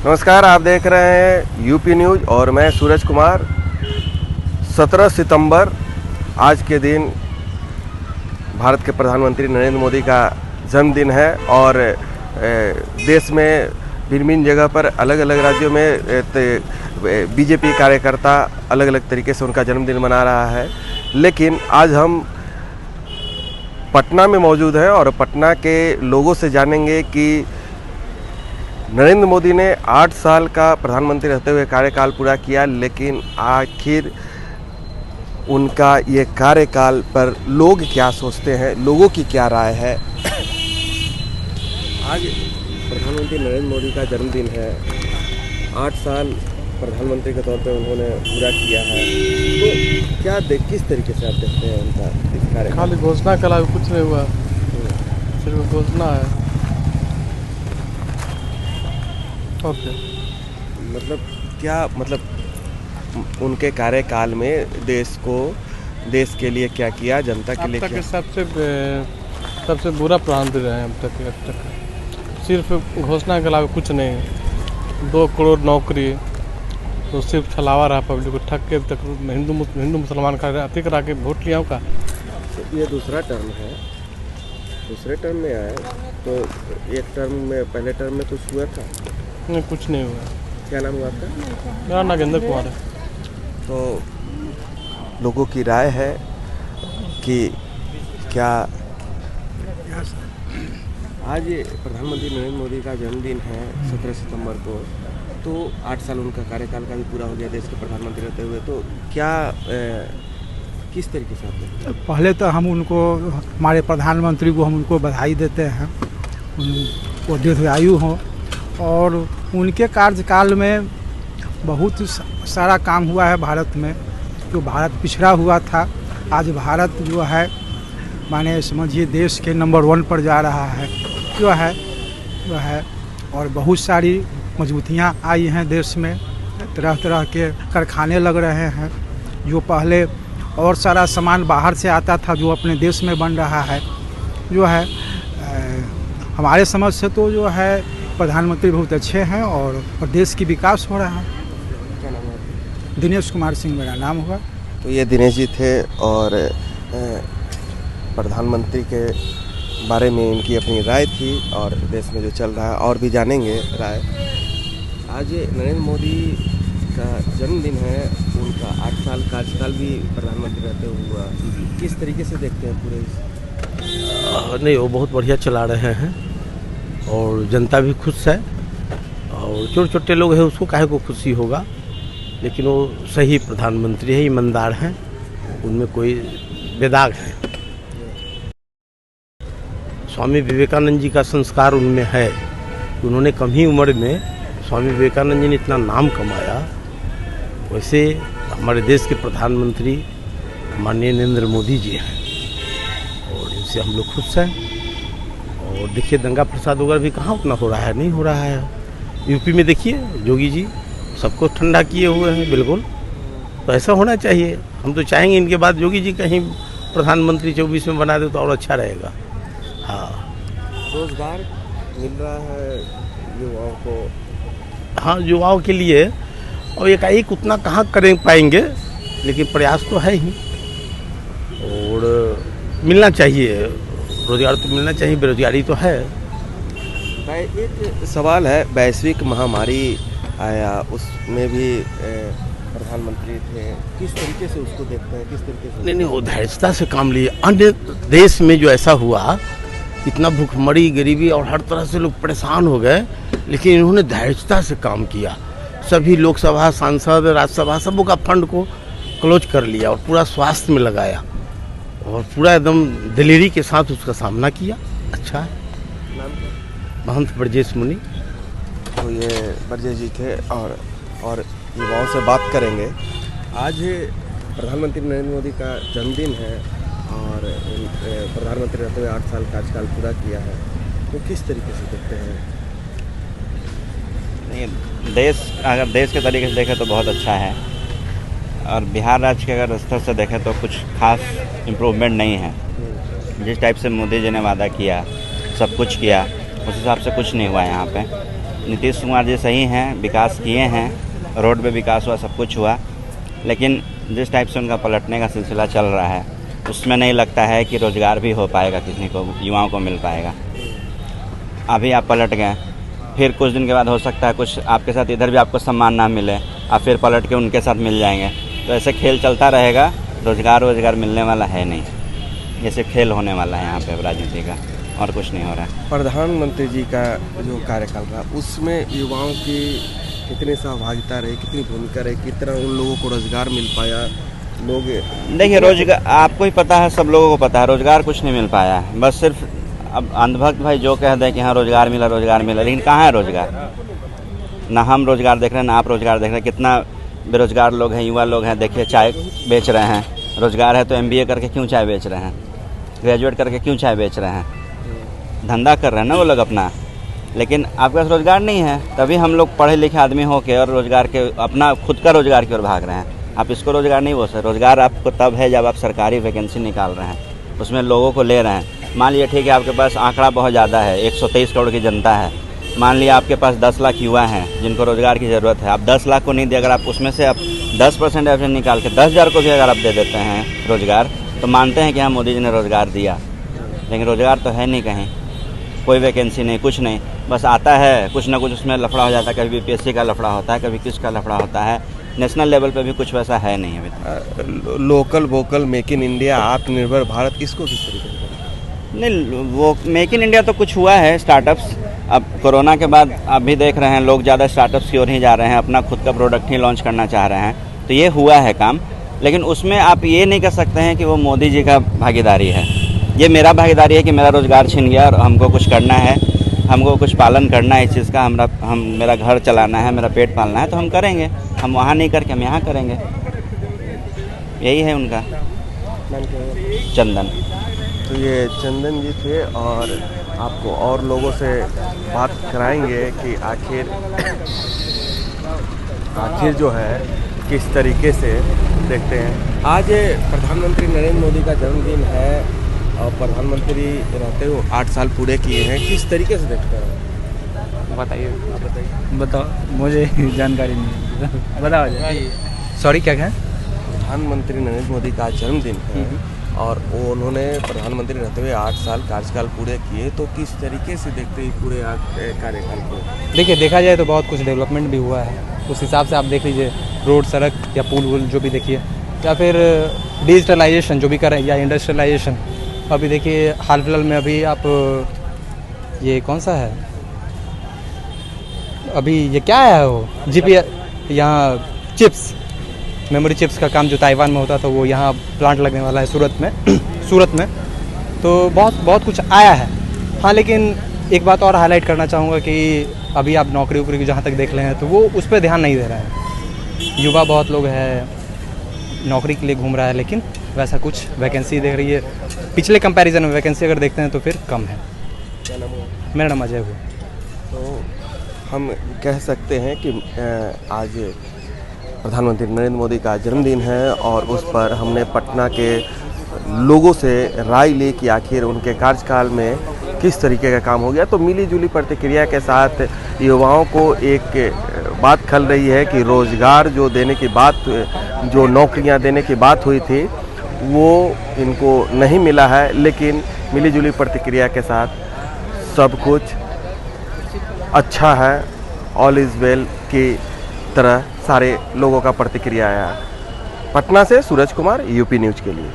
नमस्कार, आप देख रहे हैं यूपी न्यूज़ और मैं सूरज कुमार। 17 सितंबर आज के दिन भारत के प्रधानमंत्री नरेंद्र मोदी का जन्मदिन है और देश में भिन्न जगह पर अलग अलग राज्यों में बीजेपी कार्यकर्ता अलग अलग तरीके से उनका जन्मदिन मना रहा है। लेकिन आज हम पटना में मौजूद हैं और पटना के लोगों से जानेंगे कि नरेंद्र मोदी ने 8 साल का प्रधानमंत्री रहते हुए कार्यकाल पूरा किया, लेकिन आखिर उनका ये कार्यकाल पर लोग क्या सोचते हैं, लोगों की क्या राय है। आज प्रधानमंत्री नरेंद्र मोदी का जन्मदिन है। 8 साल प्रधानमंत्री के तौर पे उन्होंने पूरा किया है, तो क्या किस तरीके से आप देखते हैं उनका इस कार्यकाल? खाली घोषणा के अलावा कुछ नहीं हुआ, सिर्फ घोषणा है। ओके, मतलब उनके कार्यकाल में देश के लिए क्या किया, जनता के लिए क्या? सबसे बुरा प्रधानमंत्री रहे हैं अब तक। सिर्फ घोषणा के अलावा कुछ नहीं। 2 करोड़ नौकरी तो सिर्फ छलावा रहा, पब्लिक को ठग के तक हिंदू मुसलमान का अति करा के वोट लिया का। तो ये दूसरा टर्म है, दूसरे टर्म में आए तो एक टर्म में, पहले टर्म में कुछ हुआ था? नहीं, कुछ नहीं हुआ। क्या नाम हुआ आपका? मेरा नागेंद्र कुमार है। तो लोगों की राय है कि क्या आज प्रधानमंत्री नरेंद्र मोदी का जन्मदिन है 17 सितंबर को, तो 8 साल उनका कार्यकाल का भी पूरा हो गया देश के प्रधानमंत्री रहते हुए, तो क्या किस तरीके से आप देखते हैं? पहले तो हम उनको, हमारे प्रधानमंत्री को हम उनको बधाई देते हैं, उनको दीर्घायु हो और उनके कार्यकाल में बहुत सारा काम हुआ है भारत में। जो भारत पिछड़ा हुआ था, आज भारत जो है माने समझिए देश के नंबर 1 पर जा रहा है जो है और बहुत सारी मजबूतियाँ आई हैं देश में। तरह तरह के कारखाने लग रहे हैं। जो पहले और सारा सामान बाहर से आता था, जो अपने देश में बन रहा है जो है। हमारे समझ से तो जो है प्रधानमंत्री बहुत अच्छे हैं और देश की विकास हो रहा है। क्या नाम है? दिनेश कुमार सिंह मेरा नाम हुआ। तो ये दिनेश जी थे और प्रधानमंत्री के बारे में इनकी अपनी राय थी और देश में जो चल रहा है और भी जानेंगे राय। आज नरेंद्र मोदी का जन्मदिन है, उनका 8 साल कार्यकाल भी प्रधानमंत्री रहते हुआ, किस तरीके से देखते हैं पूरे नहीं, वो बहुत बढ़िया चला रहे हैं और जनता भी खुश है। और छोटे छोटे लोग हैं, उसको काहे को खुशी होगा, लेकिन वो सही प्रधानमंत्री है, ईमानदार हैं, उनमें कोई बेदाग है। स्वामी विवेकानंद जी का संस्कार उनमें है। उन्होंने कम ही उम्र में, स्वामी विवेकानंद जी ने इतना नाम कमाया, वैसे हमारे देश के प्रधानमंत्री माननीय नरेंद्र मोदी जी हैं और इनसे हम लोग खुश हैं। और देखिए दंगा प्रसाद वगैरह भी कहाँ उतना हो रहा है, नहीं हो रहा है। यूपी में देखिए योगी जी सबको ठंडा किए हुए हैं, बिल्कुल। तो ऐसा होना चाहिए। हम तो चाहेंगे इनके बाद योगी जी कहीं प्रधानमंत्री 24 में बना दे तो और अच्छा रहेगा। हाँ, रोजगार मिल रहा है युवाओं को? हाँ, युवाओं के लिए, और एकाएक उतना कहाँ कर पाएंगे, लेकिन प्रयास तो है ही और मिलना चाहिए। रोजगार तो मिलना चाहिए, बेरोजगारी तो है। एक सवाल है, वैश्विक महामारी आया, उसमें भी प्रधानमंत्री थे, किस तरीके से उसको देखते हैं, किस तरीके से? नहीं, वो धैर्यता से काम लिए। अन्य देश में जो ऐसा हुआ, इतना भूखमरी, गरीबी और हर तरह से लोग परेशान हो गए, लेकिन इन्होंने धैर्यता से काम किया। सभी लोकसभा सांसद, राज्यसभा, सबों का फंड को क्लोज कर लिया और पूरा स्वास्थ्य में लगाया और पूरा एकदम दिलेरी के साथ उसका सामना किया। अच्छा है। महंत ब्रजेश मुनि। तो ये ब्रजेश जी थे और युवाओं से बात करेंगे। आज प्रधानमंत्री नरेंद्र मोदी का जन्मदिन है और प्रधानमंत्री रहते हुए 8 साल कार्यकाल पूरा किया है, तो किस तरीके से देखते हैं? नहीं, अगर देश के तरीके से देखें तो बहुत अच्छा है, और बिहार राज्य के अगर स्तर से देखें तो कुछ खास इम्प्रूवमेंट नहीं है। जिस टाइप से मोदी जी ने वादा किया, सब कुछ किया, उस हिसाब से कुछ नहीं हुआ यहाँ पे। नीतीश कुमार जी सही हैं, विकास किए हैं, रोड पे विकास हुआ, सब कुछ हुआ, लेकिन जिस टाइप से उनका पलटने का सिलसिला चल रहा है उसमें नहीं लगता है कि रोज़गार भी हो पाएगा, किसी को, युवाओं को मिल पाएगा। अभी आप पलट गए, फिर कुछ दिन के बाद हो सकता है कुछ आपके साथ इधर भी आपको सम्मान ना मिले, आप फिर पलट के उनके साथ मिल जाएंगे। तो ऐसे खेल चलता रहेगा, रोज़गार मिलने वाला है नहीं, ये सिर्फ खेल होने वाला है यहाँ पे राजनीति का, और कुछ नहीं हो रहा है। प्रधानमंत्री जी का जो कार्यकाल रहा उसमें युवाओं की कितनी सहभागिता रही, कितनी भूमिका रही, कितना उन लोगों को रोज़गार मिल पाया? लोग देखिए, रोजगार आपको ही पता है, सब लोगों को पता है, रोजगार कुछ नहीं मिल पाया है। बस सिर्फ अब अंधभक्त भाई जो कह दें कि हाँ रोजगार मिला, लेकिन कहाँ है रोजगार? ना हम रोजगार देख रहे हैं, ना आप रोजगार देख रहे हैं। कितना बेरोजगार लोग हैं, युवा लोग हैं, देखिए चाय बेच रहे हैं। रोजगार है तो MBA करके क्यों चाय बेच रहे हैं? ग्रेजुएट करके क्यों चाय बेच रहे हैं? धंधा कर रहे हैं ना वो लोग अपना, लेकिन आपके पास रोजगार नहीं है, तभी हम लोग पढ़े लिखे आदमी हो के और रोजगार के, अपना खुद का रोजगार की ओर भाग रहे हैं। आप इसको रोजगार नहीं बोल सकते। रोजगार आपको तब है जब आप सरकारी वैकेंसी निकाल रहे हैं, उसमें लोगों को ले रहे हैं। मान लीजिए ठीक है, आपके पास आंकड़ा बहुत ज़्यादा है, 123 करोड़ की जनता है, मान लिया आपके पास 10 लाख युवा हैं जिनको रोजगार की ज़रूरत है। आप 10 लाख को नहीं दे, अगर आप उसमें से आप 10% एवरेज निकाल के 10,000 को भी अगर आप दे देते हैं रोजगार, तो मानते हैं कि हाँ मोदी जी ने रोजगार दिया, लेकिन रोजगार तो है नहीं कहीं, कोई वैकेंसी नहीं, कुछ नहीं। बस आता है कुछ ना कुछ उसमें लफड़ा हो जाता है, कभी BPSC का लफड़ा होता है, कभी किसका लफड़ा होता है। नेशनल लेवल पे भी कुछ वैसा है नहीं अभी तक। Local vocal, make in India, आत्मनिर्भर भारत, इसको किस तरीके से? नहीं, वो मेक इन इंडिया तो कुछ हुआ है, स्टार्टअप्स। अब कोरोना के बाद आप भी देख रहे हैं, लोग ज़्यादा स्टार्टअप्स की ओर ही जा रहे हैं, अपना खुद का प्रोडक्ट ही लॉन्च करना चाह रहे हैं, तो ये हुआ है काम। लेकिन उसमें आप ये नहीं कर सकते हैं कि वो मोदी जी का भागीदारी है। ये मेरा भागीदारी है कि मेरा रोज़गार छिन गया और हमको कुछ करना है, हमको कुछ पालन करना है इस चीज़ का, मेरा घर चलाना है, मेरा पेट पालना है, तो हम करेंगे। हम वहाँ नहीं करके हम यहाँ करेंगे, यही है उनका। चंदन। तो ये चंदन जी थे, और आपको और लोगों से बात कराएंगे कि आखिर जो है किस तरीके से देखते हैं। आज प्रधानमंत्री नरेंद्र मोदी का जन्मदिन है और प्रधानमंत्री रहते हुए 8 साल पूरे किए हैं, किस तरीके से देखते हैं? बताइए। बताओ, मुझे जानकारी नहीं है, बताओ। सॉरी, क्या कहें? प्रधानमंत्री नरेंद्र मोदी का जन्मदिन है और उन्होंने प्रधानमंत्री रहते हुए 8 साल कार्यकाल पूरे किए, तो किस तरीके से देखते हैं पूरे कार्यकाल को? देखिए, देखा जाए तो बहुत कुछ डेवलपमेंट भी हुआ है, उस हिसाब से आप देख लीजिए, रोड, सड़क या पुल वुल जो भी देखिए, या फिर डिजिटलाइजेशन जो भी करें, या इंडस्ट्रियलाइजेशन। अभी देखिए हाल फिलहाल में अभी आप ये कौन सा है, अभी ये क्या है वो GPS, यहाँ चिप्स, मेमोरी चिप्स का काम जो ताइवान में होता था, वो यहाँ प्लांट लगने वाला है सूरत में। तो बहुत कुछ आया है। हाँ, लेकिन एक बात और हाईलाइट करना चाहूँगा कि अभी आप नौकरी वोकरी की जहाँ तक देख रहे हैं तो वो उस पर ध्यान नहीं दे रहे हैं। युवा बहुत लोग हैं, नौकरी के लिए घूम रहा है, लेकिन वैसा कुछ वैकेंसी देख रही है, पिछले कंपैरिजन में वैकेंसी अगर देखते हैं तो फिर कम है। क्या नाम हुआ? मेरा नाम अजय हुआ। तो हम कह सकते हैं कि आज प्रधानमंत्री नरेंद्र मोदी का जन्मदिन है और उस पर हमने पटना के लोगों से राय ली कि आखिर उनके कार्यकाल में किस तरीके का काम हो गया। तो मिली जुली प्रतिक्रिया के साथ युवाओं को एक बात खल रही है कि रोज़गार जो देने की बात, जो नौकरियां देने की बात हुई थी, वो इनको नहीं मिला है। लेकिन मिली जुली प्रतिक्रिया के साथ सब कुछ अच्छा है, ऑल इज़ वेल की तरह सारे लोगों का प्रतिक्रिया आया। पटना से सूरज कुमार, UP न्यूज़ के लिए।